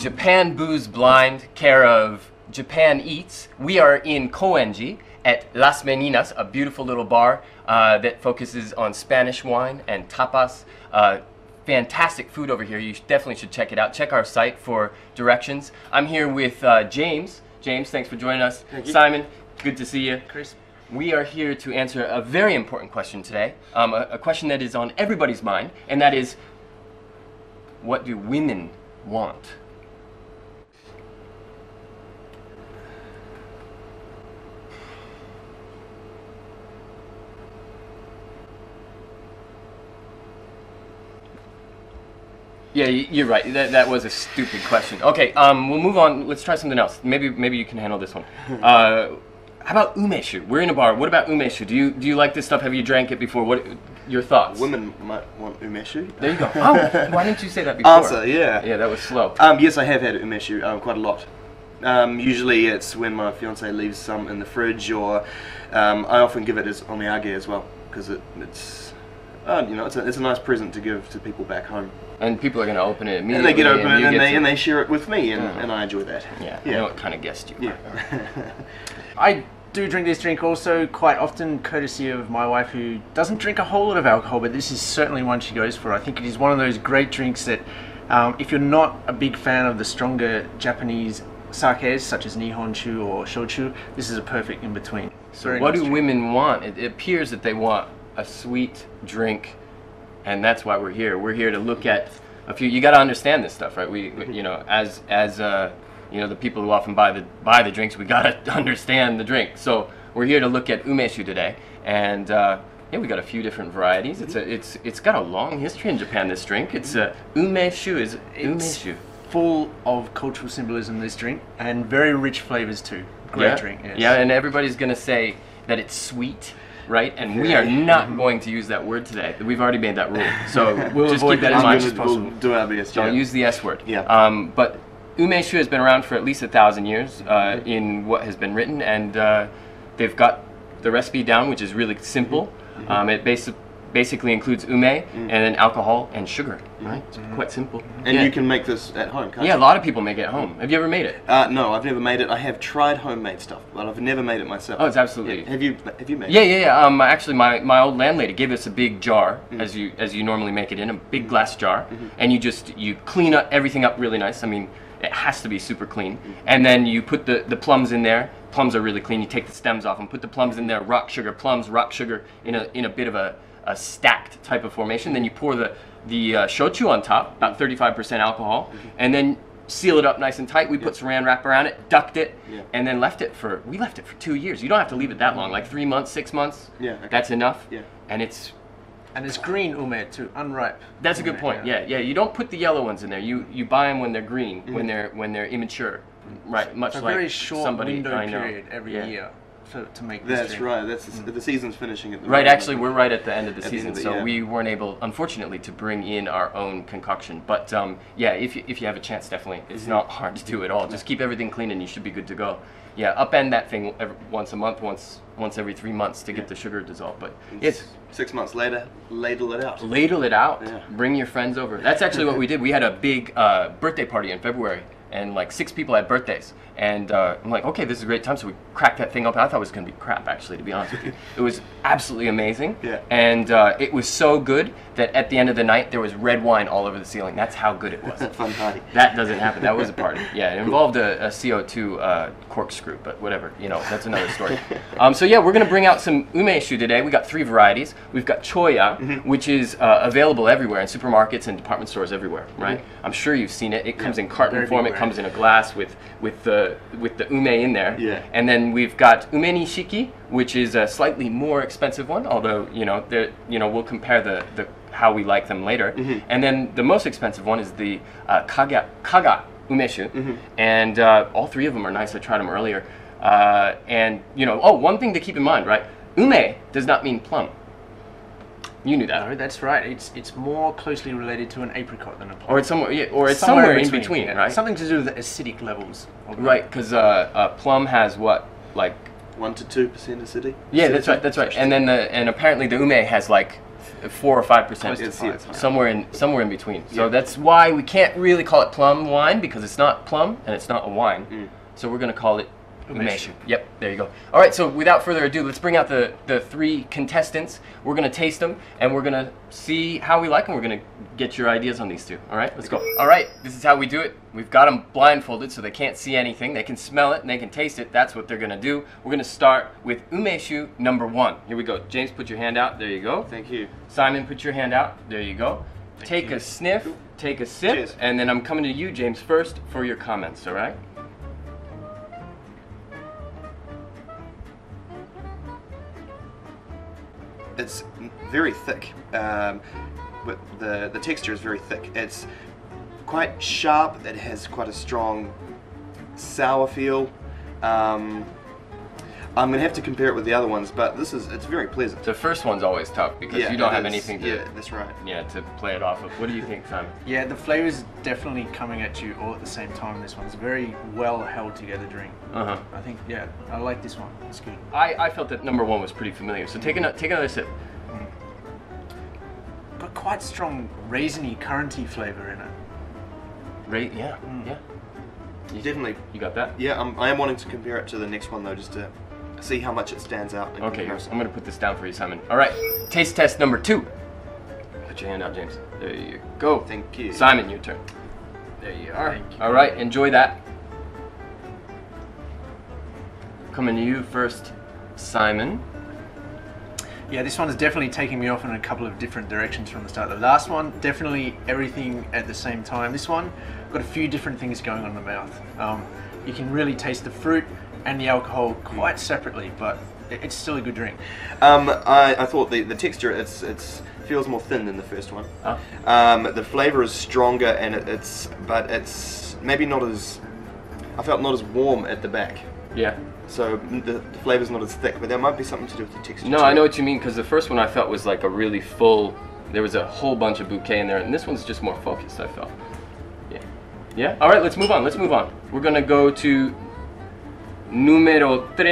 Japan Booze Blind, care of Japan Eats. We are in Koenji at Las Meninas, a beautiful little bar that focuses on Spanish wine and tapas. Fantastic food over here. You definitely should check it out. Check our site for directions. I'm here with James. James, thanks for joining us. Thank you. Simon, good to see you. Chris. We are here to answer a very important question today, a question that is on everybody's mind, and that is, what do women want? Yeah, you're right. That was a stupid question. Okay, we'll move on. Let's try something else. Maybe you can handle this one. How about umeshu? We're in a bar. What about umeshu? Do you like this stuff? Have you drank it before? What your thoughts? Women might want umeshu. There you go. Oh, why didn't you say that before? Answer, yeah. Yeah, that was slow. Yes, I have had umeshu quite a lot. Usually it's when my fiance leaves some in the fridge, or I often give it as omiyage as well, because it's a nice present to give to people back home. And people are going to open it immediately. And they get open it and they share it with me, and I enjoy that. Yeah, I know what kind of guest you are. Yeah. I do drink this drink also quite often, courtesy of my wife, who doesn't drink a whole lot of alcohol, but this is certainly one she goes for. I think it is one of those great drinks that if you're not a big fan of the stronger Japanese sakes, such as Nihonshu or Shochu, this is a perfect in-between. So what do women want? It appears that they want a sweet drink, and that's why we're here. We're here to look at a few. You got to understand this stuff, right? We as the people who often buy the drinks, we got to understand the drink. So we're here to look at umeshu today, and we got a few different varieties. It's got a long history in Japan. This drink, it's umeshu is umeshu. Full of cultural symbolism, this drink, and very rich flavors too. Great drink. Yes. Yeah, and everybody's gonna say that it's sweet. Right, and we are not going to use that word today. We've already made that rule, so we'll just keep that in mind as possible. We'll do our best. Don't use the S word. Yeah. But umeshu has been around for at least 1,000 years in what has been written, and they've got the recipe down, which is really simple. It basically includes ume and then alcohol and sugar. Right, it's quite simple. And you can make this at home, can't you? Yeah, a lot of people make it at home. Have you ever made it? No, I've never made it. I have tried homemade stuff, but I've never made it myself. Oh, it's absolutely. Yeah. Have you made it? Yeah. Actually, my old landlady gave us a big jar, as you normally make it in, a big glass jar, and you clean everything up really nice. I mean, it has to be super clean, and then you put the plums in there. Plums are really clean. You take the stems off and put the plums in there. Rock sugar, plums, rock sugar in a bit of a stacked type of formation. Then you pour the shochu on top, about 35% alcohol, and then seal it up nice and tight. We put saran wrap around it, ducked it, and then we left it for 2 years. You don't have to leave it that long, like 3 months, 6 months. Yeah, okay. That's enough. Yeah. And it's green ume too, unripe. That's a good point. Yeah. You don't put the yellow ones in there. You buy them when they're green, when they're immature, right? Much a like very short somebody window I know. period every year to make this That's drink. right. That's the season's finishing at the Right, moment. actually, we're right at the end of the season, end of so we weren't able, unfortunately, to bring in our own concoction. But if you have a chance, definitely, it's not hard to do at all. Just keep everything clean, and you should be good to go. Yeah, upend that thing once a month, once every 3 months to get the sugar dissolved. But it's 6 months later, ladle it out. Ladle it out. Yeah. Bring your friends over. That's actually what we did. We had a big birthday party in February, and like 6 people had birthdays. And I'm like, okay, this is a great time. So we cracked that thing open. I thought it was going to be crap, actually, to be honest with you. It was absolutely amazing. Yeah. And it was so good that at the end of the night, there was red wine all over the ceiling. That's how good it was. Fun party. That doesn't happen. That was a party. Yeah, it involved a CO2 corkscrew, but whatever. That's another story. We're going to bring out some umeshu today. We got 3 varieties. We've got choya, which is available everywhere in supermarkets and department stores everywhere, right? I'm sure you've seen it. It comes in carton form. It comes in a glass with the ume in there. Yeah. And then we've got ume nishiki, which is a slightly more expensive one, although we'll compare the how we like them later. And then the most expensive one is the kaga umeshu, and all 3 of them are nice. I tried them earlier, one thing to keep in mind, right? Ume does not mean plum. You knew that. No, that's right. It's more closely related to an apricot than a plum. Or it's somewhere in between, right? Something to do with the acidic levels. Right, because plum has what, like 1 to 2% acidity. Yeah, that's right. And then apparently the ume has like 4 or 5%. Close to 5, Somewhere in between. So Yeah. that's why we can't really call it plum wine, because it's not plum and it's not a wine. So we're gonna call it Umeshu. Yep, there you go. All right, so without further ado, let's bring out the 3 contestants. We're gonna taste them and we're gonna see how we like them. We're gonna get your ideas on these 2. All right, let's go. All right, this is how we do it. We've got them blindfolded so they can't see anything. They can smell it and they can taste it. That's what they're gonna do. We're gonna start with Umeshu number 1. Here we go. James, put your hand out. There you go. Thank you. Simon, put your hand out. There you go. Take a sniff, take a sip, Cheers. and then I'm coming to you, James, first for your comments, all right? It's very thick, but the texture is very thick. It's quite sharp. It has quite a strong sour feel. I'm gonna have to compare it with the other ones, but it's very pleasant. The first one's always tough because you don't have anything to that's right. to play it off of. What do you think, Simon? Yeah, the flavors definitely coming at you all at the same time. This one's a very well held together drink. I think, yeah, I like this one. It's good. I felt that number 1 was pretty familiar. So take another sip. Got quite strong raisiny, curranty flavor in it. Right? Yeah. Yeah. Definitely. You got that? Yeah, I am wanting to compare it to the next one though, just to see how much it stands out. In Okay, comparison. I'm gonna put this down for you, Simon. All right, taste test number 2. Put your hand out, James. There you go. Thank you. Simon, your turn. There you are. Thank you. All right, enjoy that. Coming to you first, Simon. Yeah, this one is definitely taking me off in a couple of different directions from the start. The last one, definitely everything at the same time. This one, got a few different things going on in the mouth. You can really taste the fruit and the alcohol quite separately, but it's still a good drink. I thought the texture it's feels more thin than the first one. The flavor is stronger, and but it's maybe not as, I felt not as warm at the back. Yeah. So the flavor's not as thick, but that might be something to do with the texture. No, too. I know what you mean, because the first one I felt was like a really full, there was a whole bunch of bouquet in there, and this one's just more focused, I felt. Yeah. Yeah? All right, let's move on. We're going to go to numero 3.